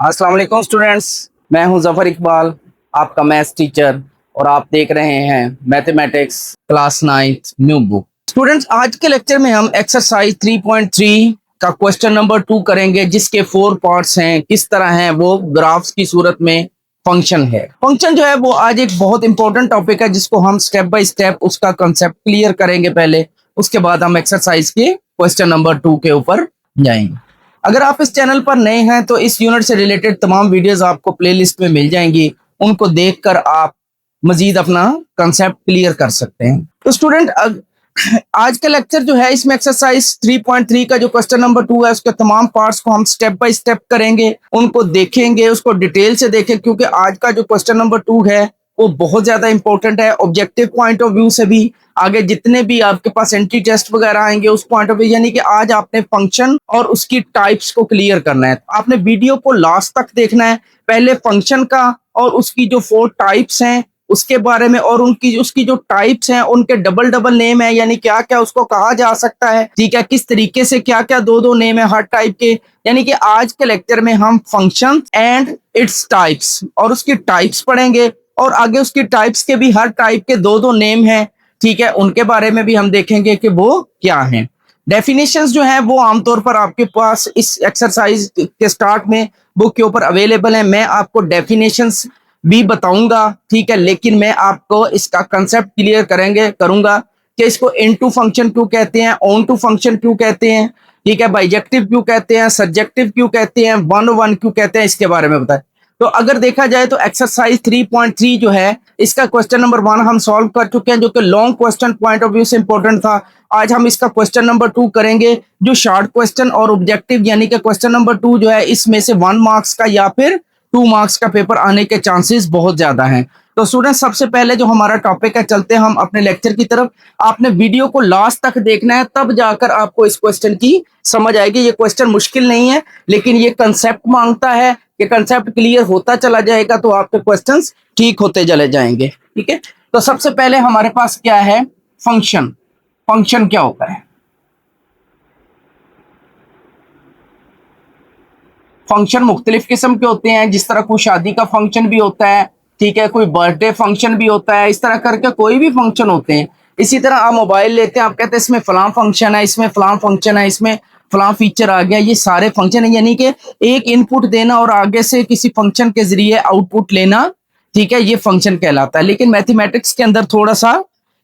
अस्सलाम वालेकुम स्टूडेंट्स। मैं हूं जफर इकबाल, आपका मैथ्स टीचर, और आप देख रहे हैं mathematics class 9 new book. Students, आज के लेक्चर में हम एक्सरसाइज 3.3 का क्वेश्चन नंबर 2 करेंगे, जिसके 4 पार्ट्स हैं। किस तरह हैं वो? ग्राफ्स की सूरत में फंक्शन है। फंक्शन जो है वो आज एक बहुत इंपॉर्टेंट टॉपिक है, जिसको हम स्टेप बाय स्टेप उसका कंसेप्ट क्लियर करेंगे पहले। उसके बाद हम एक्सरसाइज के क्वेश्चन नंबर 2 के ऊपर जाएंगे। अगर आप इस चैनल पर नए हैं तो इस यूनिट से रिलेटेड तमाम वीडियोस आपको प्लेलिस्ट में मिल जाएंगी। उनको देखकर आप मजीद अपना कंसेप्ट क्लियर कर सकते हैं। तो स्टूडेंट, आज का लेक्चर जो है इसमें एक्सरसाइज 3.3 का जो क्वेश्चन नंबर 2 है, उसके तमाम पार्ट्स को हम स्टेप बाय स्टेप करेंगे, उनको देखेंगे, उसको डिटेल से देखें, क्योंकि आज का जो क्वेश्चन नंबर 2 है वो बहुत ज्यादा इंपॉर्टेंट है। ऑब्जेक्टिव पॉइंट ऑफ व्यू से भी, आगे जितने भी आपके पास एंट्री टेस्ट वगैरह आएंगे उस पॉइंट ऑफ व्यू, यानी कि आज आपने फंक्शन और उसकी टाइप्स को क्लियर करना है। आपने वीडियो को लास्ट तक देखना है। पहले फंक्शन का और उसकी जो 4 टाइप्स हैं उसके बारे में, और उनकी उसकी जो टाइप्स हैं उनके डबल डबल नेम है, यानी क्या क्या उसको कहा जा सकता है, ठीक है, किस तरीके से, क्या क्या दो दो नेम है हर टाइप के। यानी कि आज के लेक्चर में हम फंक्शन एंड इट्स टाइप्स और उसकी टाइप्स पढ़ेंगे, और आगे उसकी टाइप्स के भी हर टाइप के दो दो नेम हैं, ठीक है, उनके बारे में भी हम देखेंगे कि वो क्या हैं। डेफिनेशंस जो है वो आमतौर पर आपके पास इस एक्सरसाइज के स्टार्ट में बुक के ऊपर अवेलेबल है। मैं आपको डेफिनेशंस भी बताऊंगा, ठीक है, लेकिन मैं आपको इसका कंसेप्ट क्लियर करूंगा कि इसको इनटू फंक्शन क्यों कहते हैं, ऑन टू फंक्शन क्यों कहते हैं, ठीक है, बाइजेक्टिव क्यों कहते हैं, सब्जेक्टिव क्यों कहते हैं, वन वन क्यों कहते हैं, इसके बारे में बताएं। तो अगर देखा जाए तो एक्सरसाइज 3.3 जो है इसका क्वेश्चन नंबर 1 हम सॉल्व कर चुके हैं, जो कि long question point of view से इंपॉर्टेंट था। आज हम इसका क्वेश्चन नंबर 2 करेंगे, जो शॉर्ट क्वेश्चन और ऑब्जेक्टिव, यानी कि क्वेश्चन नंबर 2 जो है इसमें से 1 मार्क्स का या फिर 2 मार्क्स का पेपर आने के चांसेस बहुत ज्यादा हैं। तो स्टूडेंट, सबसे पहले जो हमारा टॉपिक है, चलते हैं हम अपने लेक्चर की तरफ। आपने वीडियो को लास्ट तक देखना है, तब जाकर आपको इस क्वेश्चन की समझ आएगी। ये क्वेश्चन मुश्किल नहीं है, लेकिन ये कंसेप्ट मांगता है कि कंसेप्ट क्लियर होता चला जाएगा तो आपके क्वेश्चंस ठीक होते चले जाएंगे, ठीक है। तो सबसे पहले हमारे पास क्या है? फंक्शन। फंक्शन क्या होता है? फंक्शन मुख्तलिफ किस्म के होते हैं, जिस तरह कोई शादी का फंक्शन भी होता है, ठीक है, कोई बर्थडे फंक्शन भी होता है, इस तरह करके कोई भी फंक्शन होते हैं। इसी तरह आप मोबाइल लेते हैं, आप कहते हैं इसमें फलां फंक्शन है, इसमें फलां फंक्शन है, इसमें फलां फीचर आ गया, ये सारे फंक्शन है। यानी कि एक इनपुट देना और आगे से किसी फंक्शन के जरिए आउटपुट लेना, ठीक है, ये फंक्शन कहलाता है। लेकिन मैथमेटिक्स के अंदर थोड़ा सा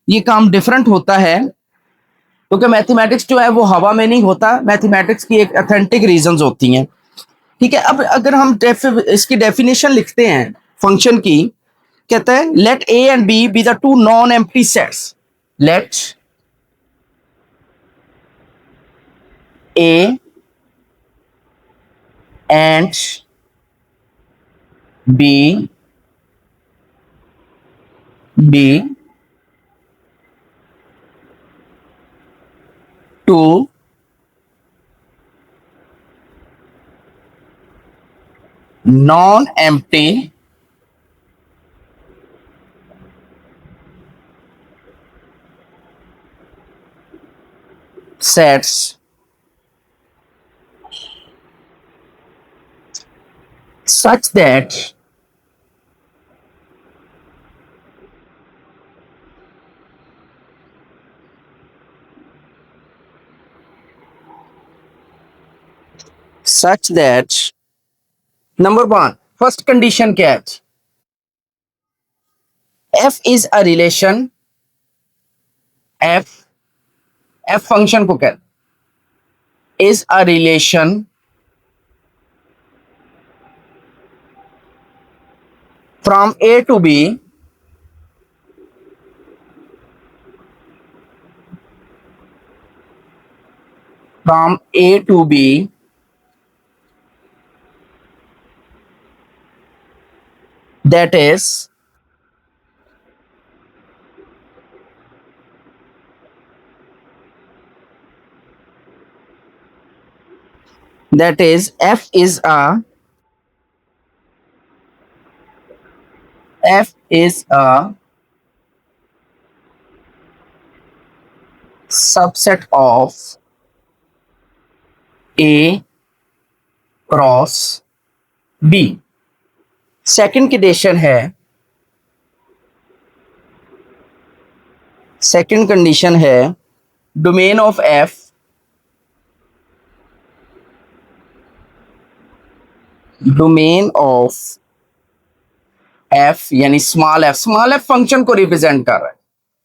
ये काम डिफरेंट होता है, क्योंकि मैथमेटिक्स जो है वो हवा में नहीं होता। मैथमेटिक्स की एक ऑथेंटिक रीजंस होती हैं, ठीक है। अब अगर हम इसकी डेफिनेशन लिखते हैं फंक्शन की, कहते हैं let A and B the two non empty sets. Let A and B be two non empty sets such that number 1 first condition क्या है? F is a relation. F F function को कहते is a relation from A to B from A to B that is F is a subset of A cross B. Second condition है, second condition है domain of F domain of F यानी small F function को represent कर रहा है,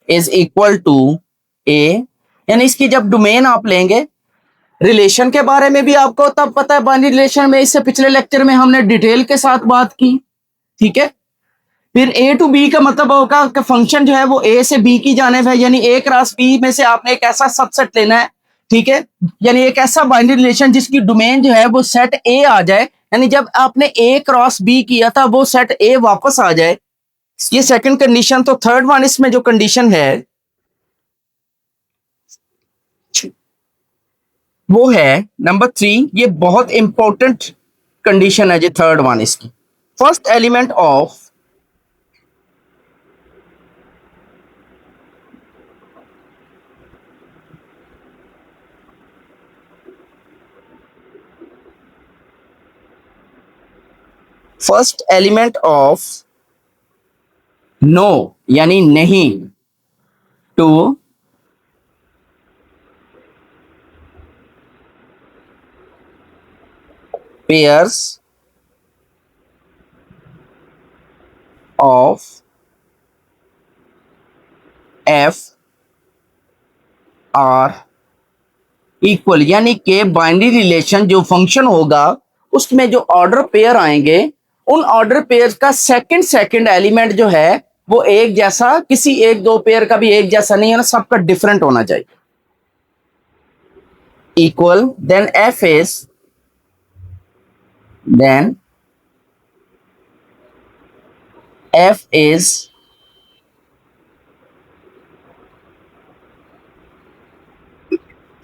is equal to ए। यानी इसकी जब डोमेन आप लेंगे, रिलेशन के बारे में भी आपको तब पता है, बाइनरी रिलेशन में इससे पिछले लेक्चर में हमने डिटेल के साथ बात की, ठीक है। फिर ए टू बी का मतलब होगा कि फंक्शन जो है वो ए से बी की जानिब है, यानी ए क्रॉस बी में से आपने एक ऐसा सबसेट लेना है, ठीक है, यानी एक ऐसा बाइनरी रिलेशन जिसकी डोमेन जो है वो सेट ए आ जाए, यानी जब आपने ए क्रॉस बी किया था वो सेट ए वापस आ जाए। ये सेकंड कंडीशन। तो थर्ड वन इसमें जो कंडीशन है वो है नंबर 3। ये बहुत इंपॉर्टेंट कंडीशन है जी, थर्ड वन इसकी। First element of first element of no यानी नहीं two pairs of F are equal, यानी कि बाइनरी रिलेशन जो फंक्शन होगा उसमें जो ऑर्डर पेयर आएंगे उन ऑर्डर पेयर का सेकंड एलिमेंट जो है वो एक जैसा, किसी एक दो पेयर का भी एक जैसा नहीं है ना, सबका डिफरेंट होना चाहिए। Equal then F is then f is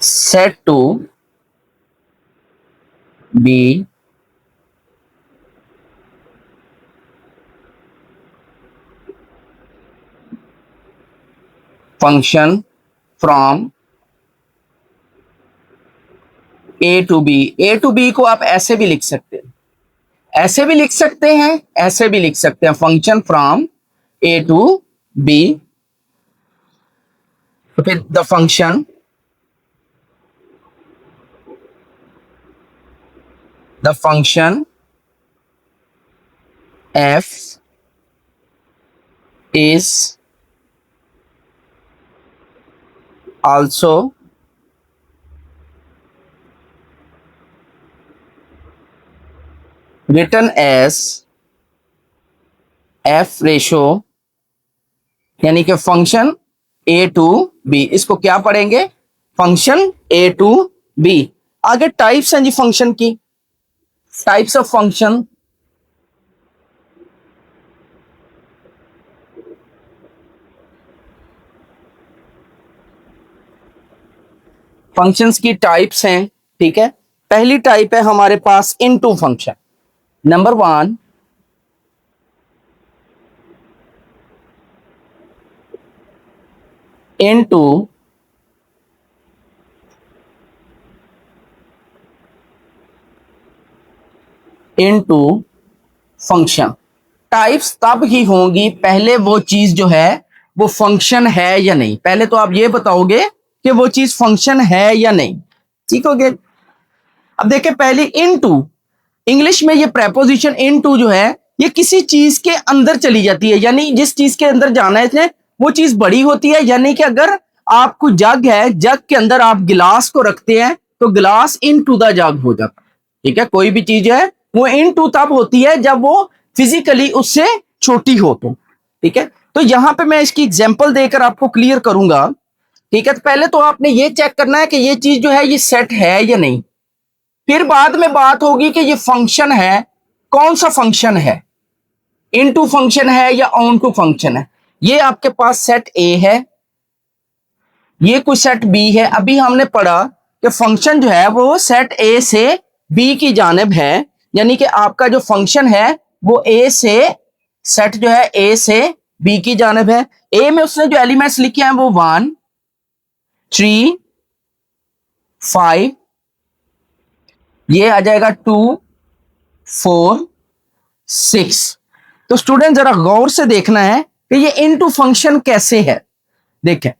said to be function from a to b। a to b को आप ऐसे भी लिख सकते हैं, ऐसे भी लिख सकते हैं, ऐसे भी लिख सकते हैं, function from A to B. तो फिर the function F is also written as f ratio, यानी कि फंक्शन ए टू बी। इसको क्या पढ़ेंगे, फंक्शन ए टू बी। आगे टाइप्स हैं जी फंक्शन की, टाइप्स ऑफ फंक्शन। फंक्शंस की टाइप्स हैं, ठीक है। पहली टाइप है हमारे पास into function. Number 1 into function. Types तब ही होंगी पहले वो चीज जो है वो फंक्शन है या नहीं। पहले तो आप ये बताओगे कि वो चीज फंक्शन है या नहीं, ठीक हो गया। अब देखिए पहली इनटू, इंग्लिश में ये प्रेपोजिशन इनटू जो है ये किसी चीज के अंदर चली जाती है, यानी जिस चीज के अंदर जाना है इसने वो चीज बड़ी होती है। यानी कि अगर आपको जग है, जग के अंदर आप गिलास को रखते हैं तो गिलास इनटू द जग हो जाता है, ठीक है। कोई भी चीज है वो इनटू तब होती है जब वो फिजिकली उससे छोटी हो, तो ठीक है। तो यहां पे मैं इसकी एग्जांपल देकर आपको क्लियर करूंगा, ठीक है। तो पहले तो आपने ये चेक करना है कि ये चीज जो है ये सेट है या नहीं, फिर बाद में बात होगी कि ये फंक्शन है, कौन सा फंक्शन है, इनटू फंक्शन है या ऑन टू फंक्शन है। ये आपके पास सेट ए है, ये कोई सेट बी है। अभी हमने पढ़ा कि फंक्शन जो है वो सेट ए से बी की जानिब है, यानी कि आपका जो फंक्शन है वो ए से, सेट जो है ए से बी की जानिब है। ए में उसने जो एलिमेंट्स लिखे हैं वो 1 3 5, ये आ जाएगा 2 4 6। तो स्टूडेंट जरा गौर से देखना है कि ये इनटू फंक्शन कैसे है। देखें,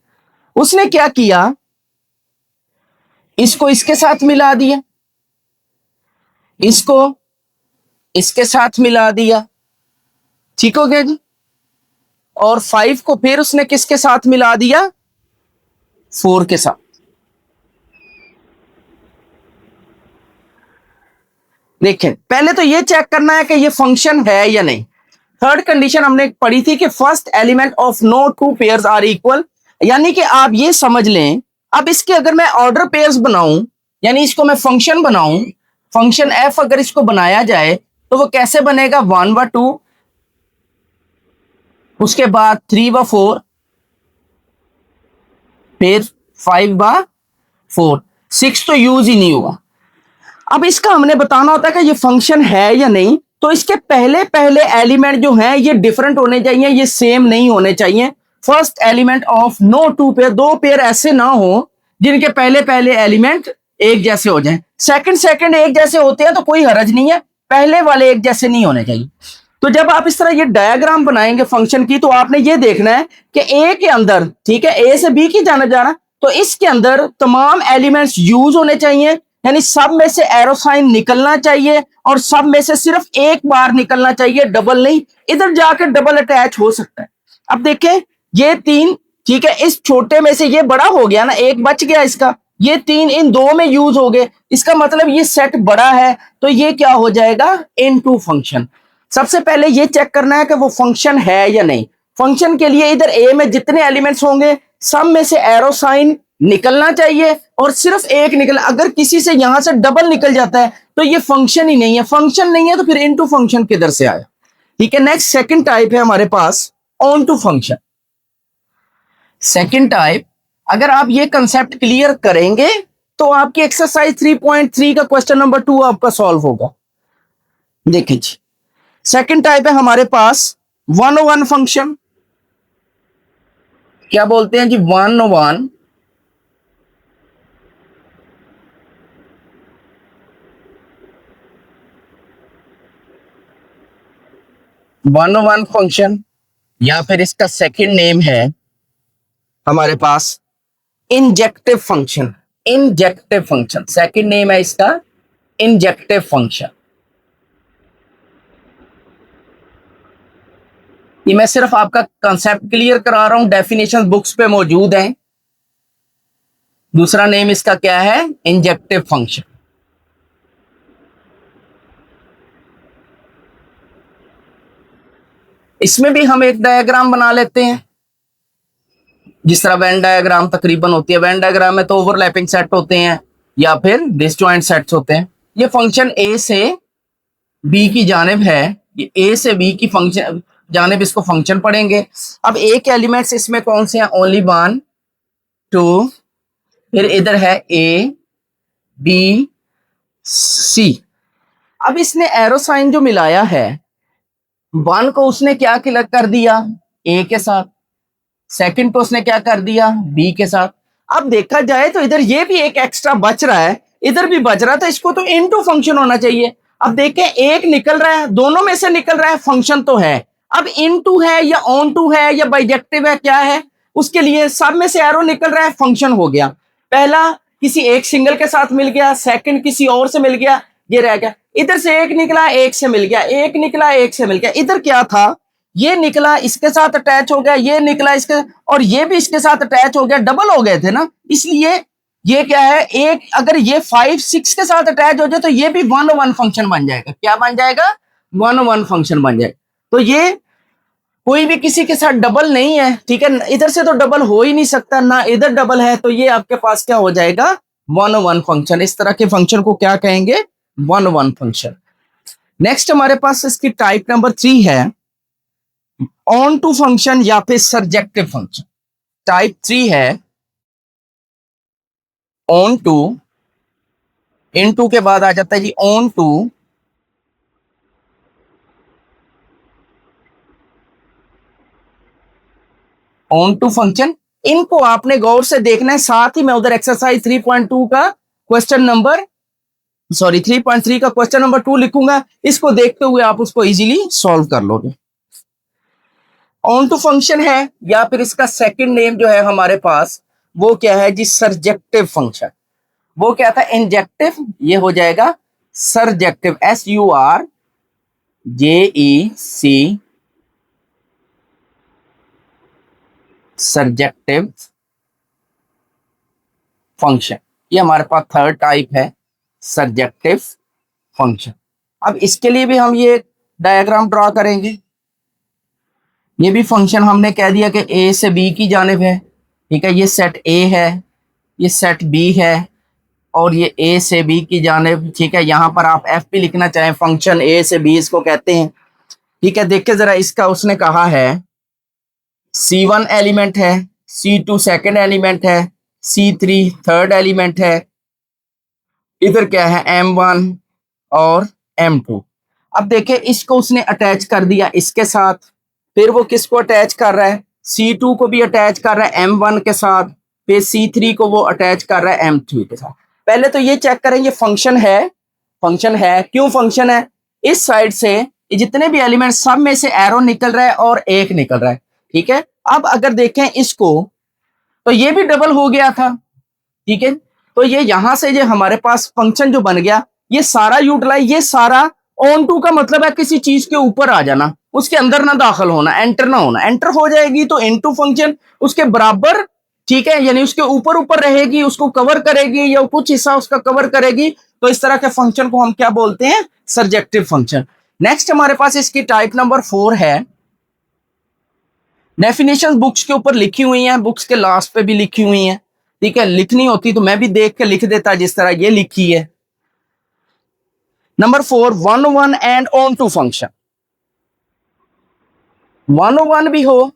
उसने क्या किया, इसको इसके साथ मिला दिया, इसको इसके साथ मिला दिया, ठीक हो गया जी। और 5 को फिर उसने किसके साथ मिला दिया, 4 के साथ। देखें, पहले तो ये चेक करना है कि ये फंक्शन है या नहीं। थर्ड कंडीशन हमने पढ़ी थी कि first element of no two pairs are equal, यानी कि आप ये समझ लें, अब इसके अगर मैं ऑर्डर पेयर्स बनाऊं, यानी इसको मैं फंक्शन बनाऊं, फंक्शन एफ अगर इसको बनाया जाए तो वो कैसे बनेगा, 1/2, उसके बाद 3/4, फिर 5/4, 6 तो यूज ही नहीं हुआ। अब इसका हमने बताना होता है कि ये फंक्शन है या नहीं, तो इसके पहले पहले एलिमेंट जो हैं ये डिफरेंट होने चाहिए, ये सेम नहीं होने चाहिए। First element of no two pair, दो पेयर ऐसे ना हो जिनके पहले पहले एलिमेंट एक जैसे हो जाएं। सेकंड एक जैसे होते हैं तो कोई हरज नहीं है, पहले वाले एक जैसे नहीं होने चाहिए। तो जब आप इस तरह ये डायग्राम बनाएंगे फंक्शन की, तो आपने ये देखना है कि ए के अंदर, ठीक है, ए से बी की जाना, तो इसके अंदर तमाम एलिमेंट्स यूज होने चाहिए, यानी सब में से एरो साइन निकलना चाहिए और सब में से सिर्फ एक बार निकलना चाहिए, डबल नहीं। इधर जाकर डबल अटैच हो सकता है। अब देखें, ये 3, ठीक है, इस छोटे में से ये बड़ा हो गया ना, एक बच गया इसका, ये 3 इन 2 में यूज हो गए, इसका मतलब ये सेट बड़ा है, तो ये क्या हो जाएगा, इनटू फंक्शन। सबसे पहले ये चेक करना है कि वो फंक्शन है या नहीं। फंक्शन के लिए इधर ए में जितने एलिमेंट्स होंगे सब में से एरो साइन निकलना चाहिए और सिर्फ एक निकल, अगर किसी से यहां से डबल निकल जाता है तो ये फंक्शन ही नहीं है। फंक्शन नहीं है तो फिर इनटू फंक्शन किधर से आया, ठीक है। नेक्स्ट सेकंड टाइप है हमारे पास onto function. Second type, अगर आप ये कंसेप्ट क्लियर करेंगे तो आपकी एक्सरसाइज 3.3 का क्वेश्चन नंबर 2 आपका सॉल्व होगा। देखिए जी, सेकंड टाइप है हमारे पास 101 फंक्शन। क्या बोलते हैं जी, 101 101 फंक्शन, या फिर इसका सेकंड नेम है हमारे पास injective function. Injective function second name है इसका, इंजेक्टिव फंक्शन। ये मैं सिर्फ आपका कंसेप्ट क्लियर करा रहा हूं, डेफिनेशन बुक्स पे मौजूद है। दूसरा नेम इसका क्या है, इंजेक्टिव फंक्शन। इसमें भी हम एक डायग्राम बना लेते हैं, जिस तरह वेन डायग्राम तकरीबन होती है। वेन डायग्राम में तो ओवरलैपिंग सेट होते हैं या फिर डिसजॉइंट सेट्स होते हैं। ये फंक्शन ए से बी की जानिब है, ये ए से बी की फंक्शन जानिब इसको फंक्शन पढ़ेंगे। अब ए के एलिमेंट्स इसमें कौन से हैं, ओनली 1 2, फिर इधर है ए बी सी। अब इसने एरो साइन जो मिलाया है, 1 को उसने क्या कर दिया, ए के साथ, सेकंड को उसने क्या कर दिया, बी के साथ। अब देखा जाए तो इधर ये भी एक एक्स्ट्रा बच रहा है, इधर भी बच रहा था, इसको तो इनटू फंक्शन होना चाहिए। अब देखें, एक निकल रहा है, दोनों में से निकल रहा है, फंक्शन तो है। अब इनटू है या ऑन टू है या बाइजेक्टिव है, क्या है, उसके लिए सब में से एरो निकल रहा है, फंक्शन हो गया। पहला किसी एक सिंगल के साथ मिल गया, सेकंड किसी और से मिल गया, ये रह गया। इधर से एक निकला, एक से मिल गया, एक निकला, एक से मिल गया। इधर क्या था, ये निकला इसके साथ अटैच हो गया, ये निकला इसके, और ये भी इसके साथ अटैच हो गया, डबल हो गए थे ना, इसलिए ये क्या है, एक अगर ये 5 6 के साथ अटैच हो जाए तो ये भी 101 फंक्शन बन जाएगा। क्या बन जाएगा, 101 फंक्शन बन जाएगा। तो ये कोई भी किसी के साथ डबल नहीं है, ठीक है, इधर से तो डबल हो ही नहीं सकता ना, इधर डबल है, तो ये आपके पास क्या हो जाएगा, 101 फंक्शन। इस तरह के फंक्शन को क्या कहेंगे, 101 फंक्शन। नेक्स्ट हमारे पास इसकी टाइप नंबर 3 है ऑन टू फंक्शन या फिर सर्जेक्टिव फंक्शन। टाइप 3 है ऑन टू, इन टू के बाद आ जाता है जी onto, onto function. इनको आपने गौर से देखना है, साथ ही मैं उधर एक्सरसाइज 3.2 का क्वेश्चन नंबर सॉरी 3.3 का क्वेश्चन नंबर 2 लिखूंगा, इसको देखते हुए आप उसको इजीली सॉल्व कर लोगे। ऑन टू फंक्शन है या फिर इसका सेकंड नेम जो है हमारे पास वो क्या है जी, सरजेक्टिव फंक्शन। वो क्या था, इंजेक्टिव, ये हो जाएगा सरजेक्टिव, SURJEC, सरजेक्टिव फंक्शन। ये हमारे पास थर्ड टाइप है, सरजेक्टिव फंक्शन। अब इसके लिए भी हम ये डायग्राम ड्रॉ करेंगे। ये भी फंक्शन हमने कह दिया कि ए से बी की जानिब है, ठीक है। ये सेट ए है, ये सेट बी है, और ये ए से बी की जानिब, ठीक है। यहाँ पर आप एफ भी लिखना चाहें, फंक्शन ए से बी इसको कहते हैं, ठीक है। देखिए जरा, इसका उसने कहा है C1 एलिमेंट है, C2 सेकंड एलिमेंट है, C3 थर्ड एलिमेंट है, इधर क्या है M1 और M2। अब देखिए इसको उसने अटैच कर दिया इसके साथ, फिर वो किसको अटैच कर रहा है, C2 को भी अटैच कर रहा है M1 के साथ, फिर C3 को वो अटैच कर रहा है M3 के साथ। पहले तो ये चेक करेंगे फंक्शन है, फंक्शन है, क्यों फंक्शन है, इस साइड से जितने भी एलिमेंट सब में से एरो निकल रहा है और एक निकल रहा है, ठीक है। अब अगर देखें इसको तो ये भी डबल हो गया था, ठीक है। तो ये यहां से जो हमारे पास फंक्शन जो बन गया, ये सारा यूटिलाइज, ये सारा ऑन टू का मतलब है किसी चीज के ऊपर आ जाना, उसके अंदर ना दाखिल होना, एंटर ना होना। एंटर हो जाएगी तो इनटू फंक्शन उसके बराबर, ठीक है, यानी उसके ऊपर ऊपर रहेगी, उसको कवर करेगी या कुछ हिस्सा उसका कवर करेगी। तो इस तरह के फंक्शन को हम क्या बोलते हैं, सरजेक्टिव फंक्शन। नेक्स्ट हमारे पास इसकी टाइप नंबर 4 है। डेफिनेशन बुक्स के ऊपर लिखी हुई हैं, बुक्स के लास्ट पे भी लिखी हुई हैं, ठीक है। लिखनी होती तो मैं भी देख के लिख देता जिस तरह ये लिखी है। Number 4, 1 and onto function. 1 भी हो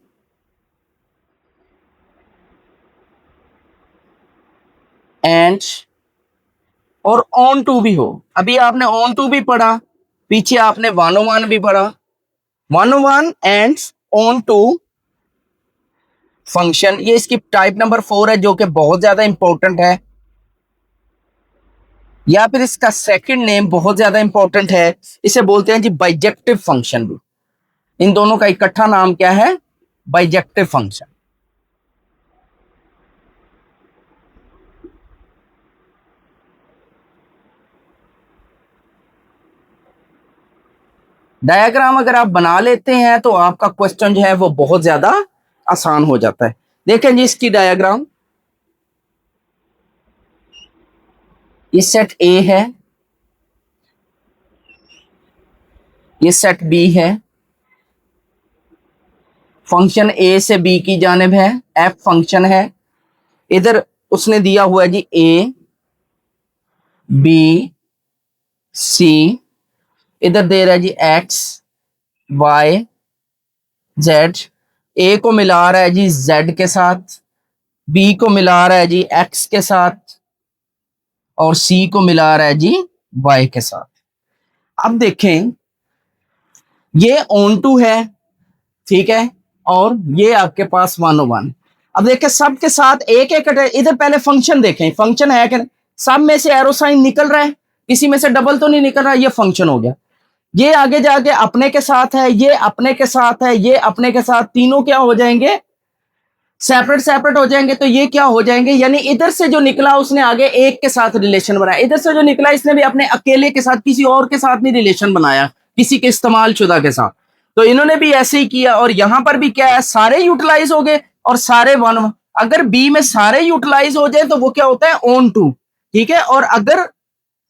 एंड और ऑन टू भी हो। अभी आपने ऑन टू भी पढ़ा, पीछे आपने 1 भी पढ़ा। 1 एंड ऑन टू फंक्शन, ये इसकी टाइप नंबर 4 है, जो कि बहुत ज्यादा इंपॉर्टेंट है, या फिर इसका सेकंड नेम बहुत ज्यादा इंपॉर्टेंट है, इसे बोलते हैं जी बाइजेक्टिव फंक्शन भी। इन दोनों का इकट्ठा नाम क्या है, बाइजेक्टिव फंक्शन। डायग्राम अगर आप बना लेते हैं तो आपका क्वेश्चन जो है वो बहुत ज्यादा आसान हो जाता है। देखें जी इसकी डायग्राम, ये सेट ए है, ये सेट बी है, फंक्शन ए से बी की जानिब है, एफ फंक्शन है। इधर उसने दिया हुआ है जी ए बी सी, इधर दे रहा है जी एक्स वाई जेड। ए को मिला रहा है जी जेड के साथ, बी को मिला रहा है जी एक्स के साथ, और सी को मिला रहा है जी वाई के साथ। अब देखें ये ऑन टू है, ठीक है, और ये आपके पास 1 अब देखें सबके साथ एक एक, इधर पहले फंक्शन देखें, फंक्शन है कि सब में से एरो साइन निकल रहा है, किसी में से डबल तो नहीं निकल रहा, ये फंक्शन हो गया। ये आगे जाके अपने के साथ है, ये अपने के साथ है, ये अपने के साथ, तीनों क्या हो जाएंगे, सेपरेट सेपरेट हो जाएंगे। तो ये क्या हो जाएंगे, यानी इधर से जो निकला उसने आगे एक के साथ रिलेशन बनाया, इधर से जो निकला इसने भी अपने अकेले के साथ, किसी और के साथ नहीं रिलेशन बनाया, किसी के इस्तेमाल शुदा के साथ। तो इन्होंने भी ऐसे ही किया, और यहां पर भी क्या है, सारे यूटिलाइज हो गए और सारे 1। अगर बी में सारे यूटिलाइज हो जाए तो वो क्या होता है, ऑन टू, ठीक है। और अगर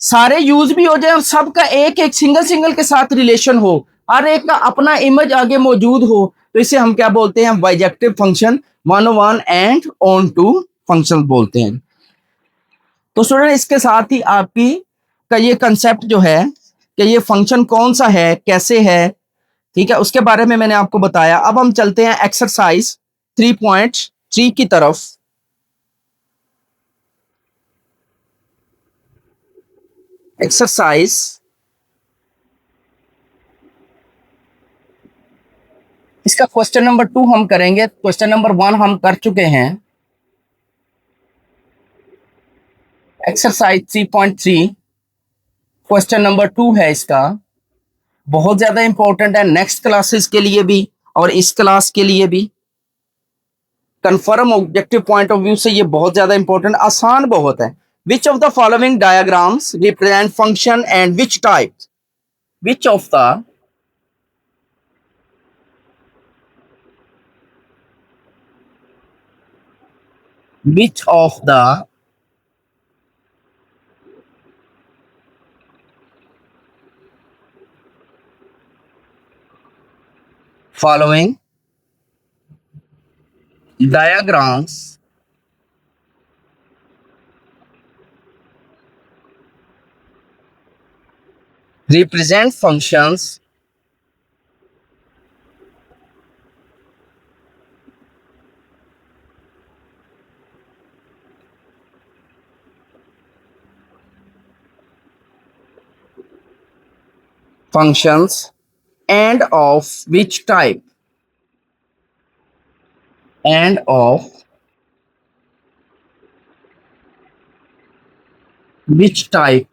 सारे यूज भी हो जाए और सबका एक एक सिंगल सिंगल के साथ रिलेशन हो, हर एक का अपना इमेज आगे मौजूद हो, तो इसे हम क्या बोलते हैं, bijective function. 1 and onto function बोलते हैं। तो स्टूडेंट इसके साथ ही आपकी का ये कंसेप्ट जो है कि ये फंक्शन कौन सा है, कैसे है, ठीक है, उसके बारे में मैंने आपको बताया। अब हम चलते हैं एक्सरसाइज 3.3 की तरफ। एक्सरसाइज इसका क्वेश्चन नंबर 2 हम करेंगे, क्वेश्चन नंबर 1 हम कर चुके हैं। एक्सरसाइज 3.3 क्वेश्चन नंबर 2 है इसका, बहुत ज्यादा इंपॉर्टेंट है नेक्स्ट क्लासेस के लिए भी और इस क्लास के लिए भी। Confirm objective point of view से ये बहुत ज्यादा इंपॉर्टेंट, आसान बहुत है। Which of the following diagrams represent function and which type, which of the which of the following diagrams represent functions and of which type, and of which type।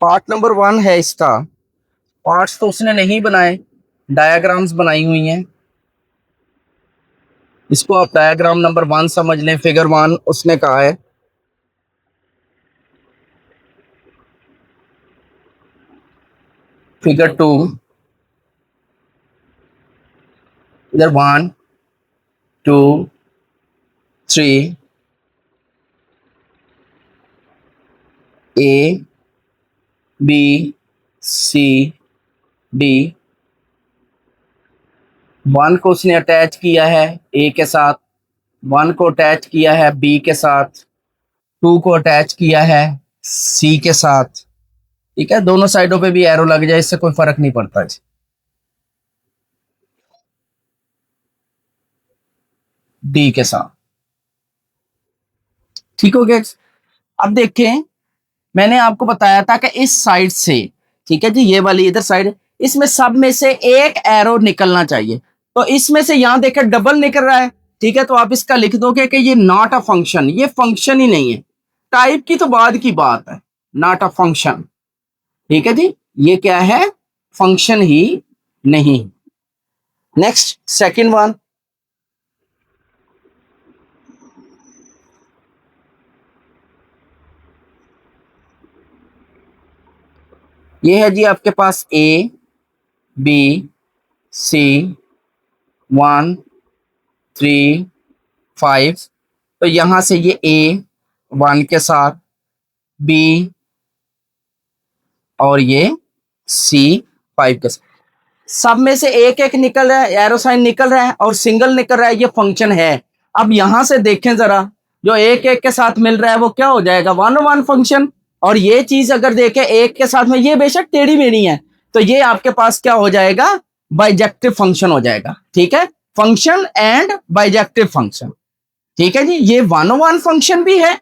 Part number 1 है इसका, parts तो उसने नहीं बनाए, diagrams बनाई हुई हैं। इसको आप डायग्राम नंबर 1 समझ लें, फिगर 1 उसने कहा है। फिगर 2 इधर 1 2 3 A B C D। 1 को उसने अटैच किया है A के साथ, 1 को अटैच किया है B के साथ, 2 को अटैच किया है C के साथ। ठीक है, दोनों साइडों पे भी एरो लग जाए, इससे कोई फर्क नहीं पड़ता जी। D के साथ, ठीक हो गया। अब देखें, मैंने आपको बताया था कि इस साइड से, ठीक है जी, ये वाली इधर साइड, इसमें सब में से एक एरो निकलना चाहिए। तो इसमें से यहां देखें डबल निकल रहा है, ठीक है, तो आप इसका लिख दोगे कि ये नॉट अ फंक्शन, ये फंक्शन ही नहीं है। टाइप की तो बाद की बात है, नॉट अ फंक्शन। ठीक है जी, ये क्या है, फंक्शन ही नहीं। नेक्स्ट सेकंड वन, ये है जी आपके पास A B C 1 3 5। तो यहां से ये A 1 के साथ, B और ये C 5 के साथ, सब में से एक एक निकल रहा है, एरो साइन निकल रहा है और सिंगल निकल रहा है, ये फंक्शन है। अब यहां से देखें जरा, जो एक एक के साथ मिल रहा है वो क्या हो जाएगा, 1 फंक्शन। और ये चीज अगर देखें एक के साथ में, ये बेशक टेढ़ी मेढ़ी है, तो ये आपके पास क्या हो जाएगा, बाइजेक्टिव फंक्शन हो जाएगा। ठीक है, फंक्शन एंड बाइजेक्टिव फंक्शन। ठीक है जी, ये 1 फंक्शन भी है।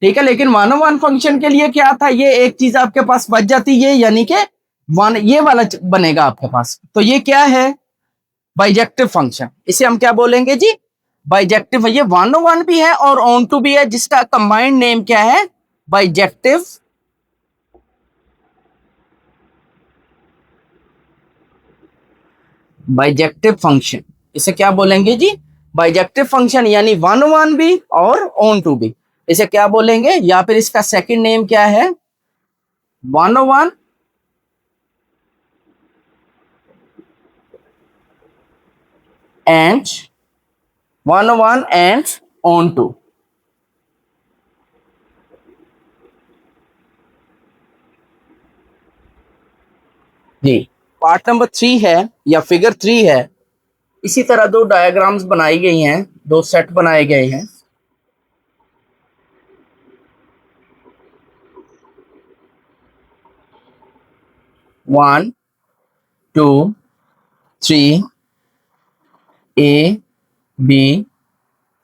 ठीक है, लेकिन 1 फंक्शन के लिए क्या था, ये एक चीज आपके पास बच जाती है, यानी कि 1 ये वाला बनेगा आपके पास। तो ये क्या है, बाइजेक्टिव फंक्शन। इसे हम क्या बोलेंगे जी, बाइजेक्टिव। ये 1 भी है और ऑन टू भी है, जिसका कंबाइंड नेम क्या है, बाइजेक्टिव बाइजेक्टिव फंक्शन। इसे क्या बोलेंगे जी, बाइजेक्टिव फंक्शन, यानी 1 भी और ऑन टू भी। इसे क्या बोलेंगे, या फिर इसका सेकंड नेम क्या है, 1 and 1 and on to। जी, पार्ट नंबर 3 है या फिगर 3 है। इसी तरह दो डायग्राम्स बनाई गई हैं, दो सेट बनाए गए हैं। One two three A B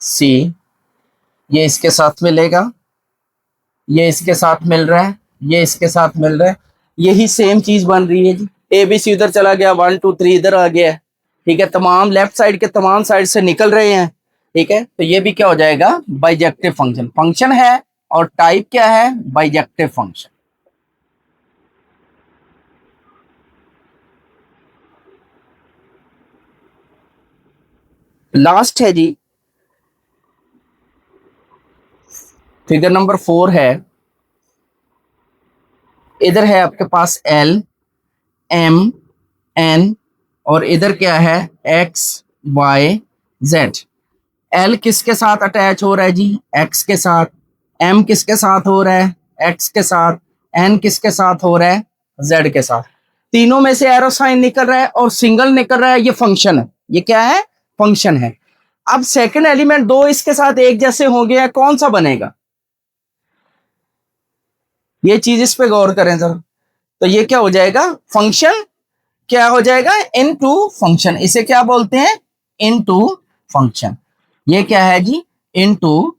C, ये इसके साथ मिलेगा, ये इसके साथ मिल रहा है, ये इसके साथ मिल रहा है, यही सेम चीज बन रही है जी। ABC उधर चला गया, 1 2 3 इधर आ गया है। ठीक है, तमाम लेफ्ट साइड के तमाम साइड से निकल रहे हैं, ठीक है, तो ये भी क्या हो जाएगा, बाइजेक्टिव फंक्शन। फंक्शन है और टाइप क्या है, बाइजेक्टिव फंक्शन। लास्ट है जी, फिगर नंबर 4 है। इधर है आपके पास एल, एम, एन, और इधर क्या है, एक्स, वाई, जेड। एल किसके साथ अटैच हो रहा है जी, एक्स के साथ। एम किसके साथ हो रहा है, एक्स के साथ। एन किसके साथ हो रहा है, जेड के साथ। तीनों में से एरो साइन निकल रहा है और सिंगल निकल रहा है, ये फंक्शन है। ये क्या है, फंक्शन है। अब सेकंड एलिमेंट दो इसके साथ एक जैसे हो गया, कौन सा बनेगा, ये चीज इस पे गौर करें सर। तो ये क्या हो जाएगा, फंक्शन क्या हो जाएगा, इनटू फंक्शन। इसे क्या बोलते हैं, इनटू फंक्शन। ये क्या है जी, इनटू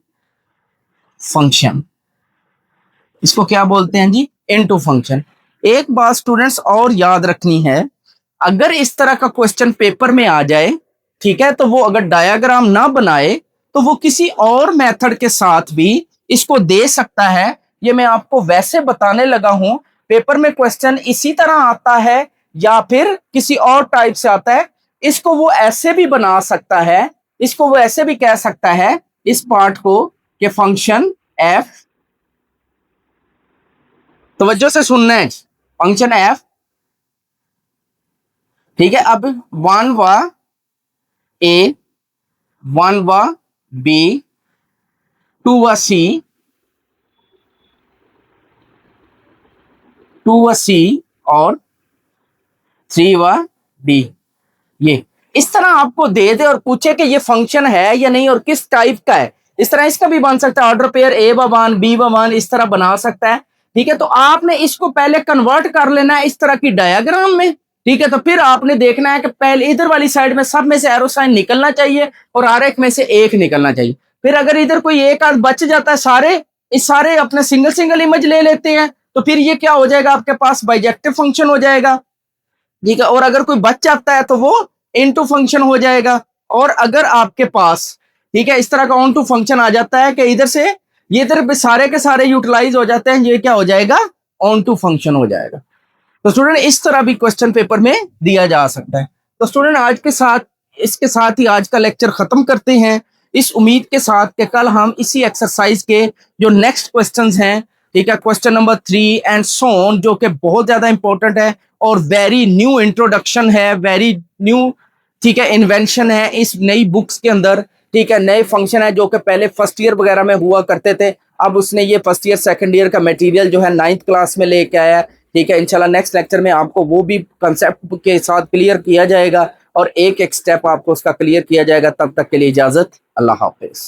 फंक्शन। इसको क्या बोलते हैं जी, इनटू फंक्शन। एक बात स्टूडेंट्स और याद रखनी है, अगर इस तरह का क्वेश्चन पेपर में आ जाए, ठीक है, तो वो अगर डायग्राम ना बनाए तो वो किसी और मेथड के साथ भी इसको दे सकता है। ये मैं आपको वैसे बताने लगा हूं, पेपर में क्वेश्चन इसी तरह आता है या फिर किसी और टाइप से आता है। इसको वो ऐसे भी बना सकता है, इसको वो ऐसे भी कह सकता है इस पार्ट को कि फंक्शन एफ, तवज्जो से सुनना है, फंक्शन एफ, ठीक है। अब वन व ए, वन व बी, टू व सी, टू व सी, और थ्री व डी। ये इस तरह आपको दे दे और पूछे कि ये फंक्शन है या नहीं और किस टाइप का है, इस तरह इसका भी बन सकता है। ऑर्डर पेयर ए व वन, बी व वन, इस तरह बना सकता है, ठीक है। तो आपने इसको पहले कन्वर्ट कर लेना है इस तरह की डायग्राम में, ठीक है। तो फिर आपने देखना है कि पहले इधर वाली साइड में सब में से एरो साइन निकलना चाहिए और हर एक में से एक निकलना चाहिए। फिर अगर इधर कोई एक आध बच जाता है, सारे इस सारे अपने सिंगल सिंगल इमेज ले लेते हैं, तो फिर ये क्या हो जाएगा, आपके पास बाइजेक्टिव फंक्शन हो जाएगा, ठीक है। और अगर कोई बच जाता है तो वो इनटू फंक्शन हो जाएगा। और अगर आपके पास, ठीक है, इस तरह का ऑन टू फंक्शन आ जाता है कि इधर से ये इधर सारे के सारे यूटिलाइज हो जाते हैं, ये क्या हो जाएगा, ऑन टू फंक्शन हो जाएगा। तो स्टूडेंट इस तरह भी क्वेश्चन पेपर में दिया जा सकता है। तो स्टूडेंट आज के साथ, इसके साथ ही आज का लेक्चर खत्म करते हैं, इस उम्मीद के साथ कि कल हम इसी एक्सरसाइज के जो नेक्स्ट क्वेश्चंस हैं, ठीक है, question number 3 and so on, जो कि बहुत ज्यादा इंपॉर्टेंट है और वेरी न्यू इंट्रोडक्शन है, वेरी न्यू, ठीक है, इन्वेंशन है इस नई बुक्स के अंदर, ठीक है। नए फंक्शन है जो कि पहले फर्स्ट ईयर वगैरह में हुआ करते थे, अब उसने ये फर्स्ट ईयर सेकंड ईयर का मटेरियल जो है 9th क्लास में लेके आया, ठीक है। इंशाल्लाह नेक्स्ट लेक्चर में आपको वो भी कंसेप्ट के साथ क्लियर किया जाएगा और एक एक स्टेप आपको उसका क्लियर किया जाएगा। तब तक के लिए इजाजत, अल्लाह हाफिज।